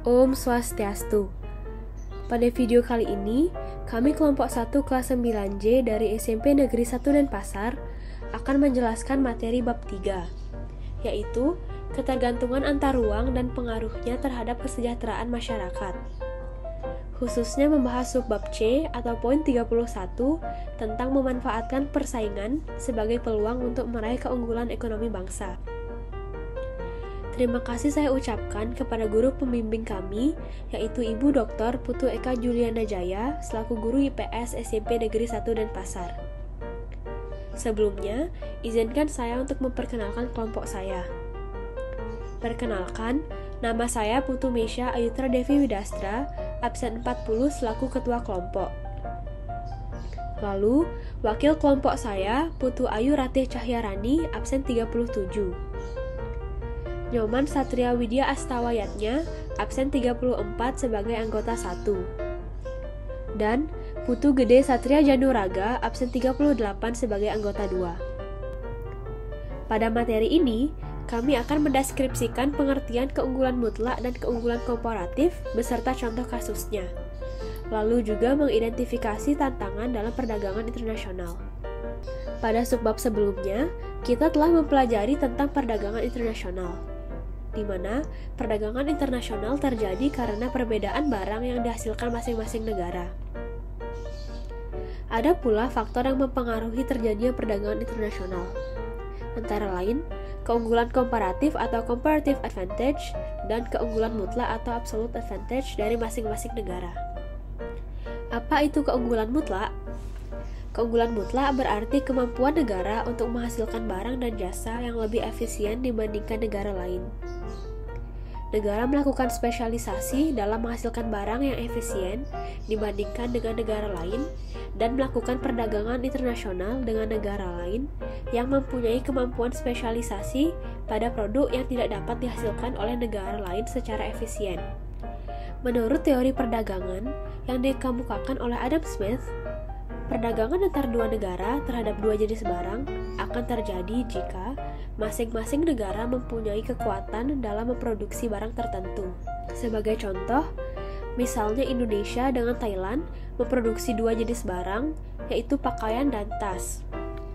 Om Swastiastu. Pada video kali ini, kami kelompok 1 kelas 9J dari SMP Negeri 1 Denpasar akan menjelaskan materi bab 3, yaitu ketergantungan antar ruang dan pengaruhnya terhadap kesejahteraan masyarakat. Khususnya membahas subbab C atau poin 31 tentang memanfaatkan persaingan sebagai peluang untuk meraih keunggulan ekonomi bangsa. Terima kasih saya ucapkan kepada guru pembimbing kami, yaitu Ibu Dr. Putu Eka Juliana Jaya, selaku guru IPS SMP Negeri 1 Denpasar. Sebelumnya, izinkan saya untuk memperkenalkan kelompok saya. Perkenalkan, nama saya Putu Mesya Ayutra Devi Widastra, absen 40 selaku ketua kelompok. Lalu, wakil kelompok saya Putu Ayu Ratih Cahyarani, absen 37. Nyoman Satria Widya Astawayatnya, absen 34 sebagai anggota 1. Dan Putu Gede Satria Januraga, absen 38 sebagai anggota 2. Pada materi ini, kami akan mendeskripsikan pengertian keunggulan mutlak dan keunggulan komparatif beserta contoh kasusnya. Lalu juga mengidentifikasi tantangan dalam perdagangan internasional. Pada subbab sebelumnya, kita telah mempelajari tentang perdagangan internasional, di mana perdagangan internasional terjadi karena perbedaan barang yang dihasilkan masing-masing negara. Ada pula faktor yang mempengaruhi terjadinya perdagangan internasional, antara lain keunggulan komparatif atau comparative advantage dan keunggulan mutlak atau absolute advantage dari masing-masing negara. Apa itu keunggulan mutlak? Keunggulan mutlak berarti kemampuan negara untuk menghasilkan barang dan jasa yang lebih efisien dibandingkan negara lain. Negara melakukan spesialisasi dalam menghasilkan barang yang efisien dibandingkan dengan negara lain dan melakukan perdagangan internasional dengan negara lain yang mempunyai kemampuan spesialisasi pada produk yang tidak dapat dihasilkan oleh negara lain secara efisien. Menurut teori perdagangan yang dikemukakan oleh Adam Smith, perdagangan antar dua negara terhadap dua jenis barang akan terjadi jika masing-masing negara mempunyai kekuatan dalam memproduksi barang tertentu. Sebagai contoh, misalnya Indonesia dengan Thailand memproduksi dua jenis barang, yaitu pakaian dan tas,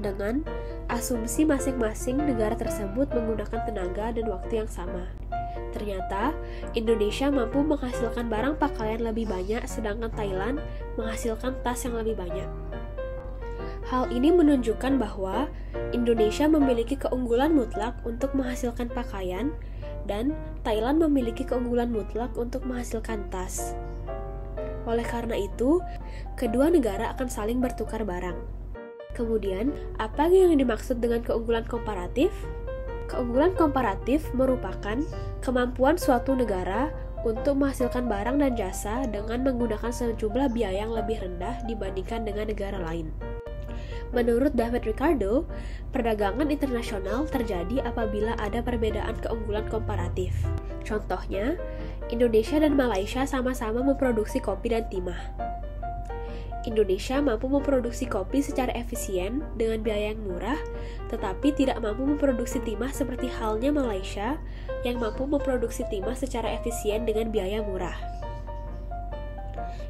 dengan asumsi masing-masing negara tersebut menggunakan tenaga dan waktu yang sama. Ternyata, Indonesia mampu menghasilkan barang pakaian lebih banyak, sedangkan Thailand menghasilkan tas yang lebih banyak. Hal ini menunjukkan bahwa Indonesia memiliki keunggulan mutlak untuk menghasilkan pakaian, dan Thailand memiliki keunggulan mutlak untuk menghasilkan tas. Oleh karena itu, kedua negara akan saling bertukar barang. Kemudian, apa yang dimaksud dengan keunggulan komparatif? Keunggulan komparatif merupakan kemampuan suatu negara untuk menghasilkan barang dan jasa dengan menggunakan sejumlah biaya yang lebih rendah dibandingkan dengan negara lain. Menurut David Ricardo, perdagangan internasional terjadi apabila ada perbedaan keunggulan komparatif. Contohnya, Indonesia dan Malaysia sama-sama memproduksi kopi dan timah. Indonesia mampu memproduksi kopi secara efisien dengan biaya yang murah, tetapi tidak mampu memproduksi timah seperti halnya Malaysia yang mampu memproduksi timah secara efisien dengan biaya murah.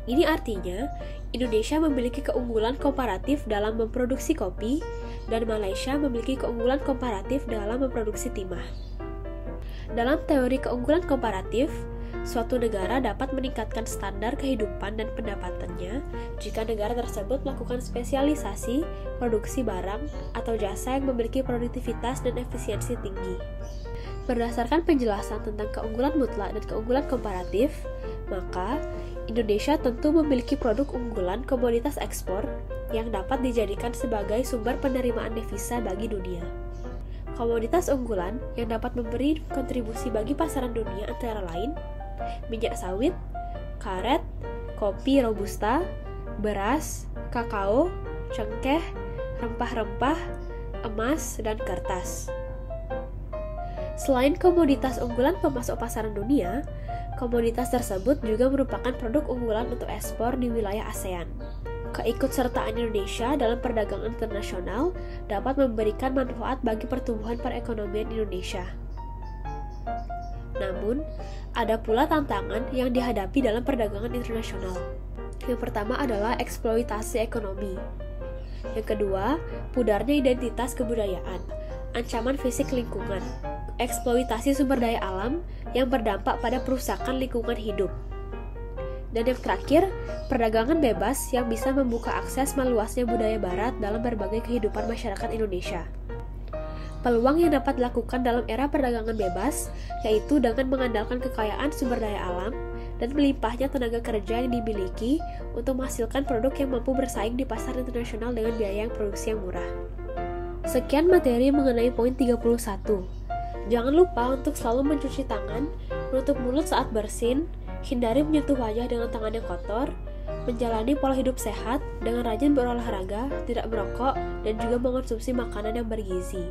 Ini artinya, Indonesia memiliki keunggulan komparatif dalam memproduksi kopi, dan Malaysia memiliki keunggulan komparatif dalam memproduksi timah. Dalam teori keunggulan komparatif, suatu negara dapat meningkatkan standar kehidupan dan pendapatannya jika negara tersebut melakukan spesialisasi, produksi barang, atau jasa yang memiliki produktivitas dan efisiensi tinggi. Berdasarkan penjelasan tentang keunggulan mutlak dan keunggulan komparatif, maka Indonesia tentu memiliki produk unggulan komoditas ekspor yang dapat dijadikan sebagai sumber penerimaan devisa bagi dunia. Komoditas unggulan yang dapat memberi kontribusi bagi pasaran dunia antara lain minyak sawit, karet, kopi robusta, beras, kakao, cengkeh, rempah-rempah, emas, dan kertas. Selain komoditas unggulan pemasok pasaran dunia, komoditas tersebut juga merupakan produk unggulan untuk ekspor di wilayah ASEAN. Keikutsertaan Indonesia dalam perdagangan internasional dapat memberikan manfaat bagi pertumbuhan perekonomian Indonesia. Namun, ada pula tantangan yang dihadapi dalam perdagangan internasional. Yang pertama adalah eksploitasi ekonomi. Yang kedua, pudarnya identitas kebudayaan, ancaman fisik lingkungan, eksploitasi sumber daya alam yang berdampak pada perusakan lingkungan hidup. Dan yang terakhir, perdagangan bebas yang bisa membuka akses meluasnya budaya barat dalam berbagai kehidupan masyarakat Indonesia. Peluang yang dapat dilakukan dalam era perdagangan bebas yaitu dengan mengandalkan kekayaan sumber daya alam dan melimpahnya tenaga kerja yang dimiliki untuk menghasilkan produk yang mampu bersaing di pasar internasional dengan biaya yang produksi yang murah. Sekian materi mengenai poin 31. Jangan lupa untuk selalu mencuci tangan, menutup mulut saat bersin, hindari menyentuh wajah dengan tangan yang kotor, menjalani pola hidup sehat dengan rajin berolahraga, tidak merokok, dan juga mengonsumsi makanan yang bergizi.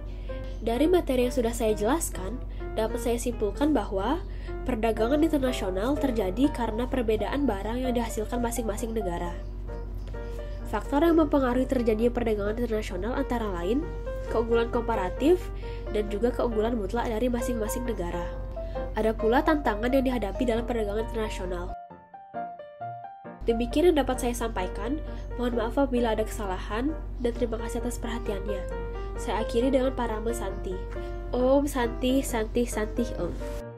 Dari materi yang sudah saya jelaskan, dapat saya simpulkan bahwa perdagangan internasional terjadi karena perbedaan barang yang dihasilkan masing-masing negara. Faktor yang mempengaruhi terjadinya perdagangan internasional antara lain keunggulan komparatif dan juga keunggulan mutlak dari masing-masing negara. Ada pula tantangan yang dihadapi dalam perdagangan internasional. Demikian yang dapat saya sampaikan. Mohon maaf apabila ada kesalahan dan terima kasih atas perhatiannya. Saya akhiri dengan parama Santi. Om Santi Santi Santi Om.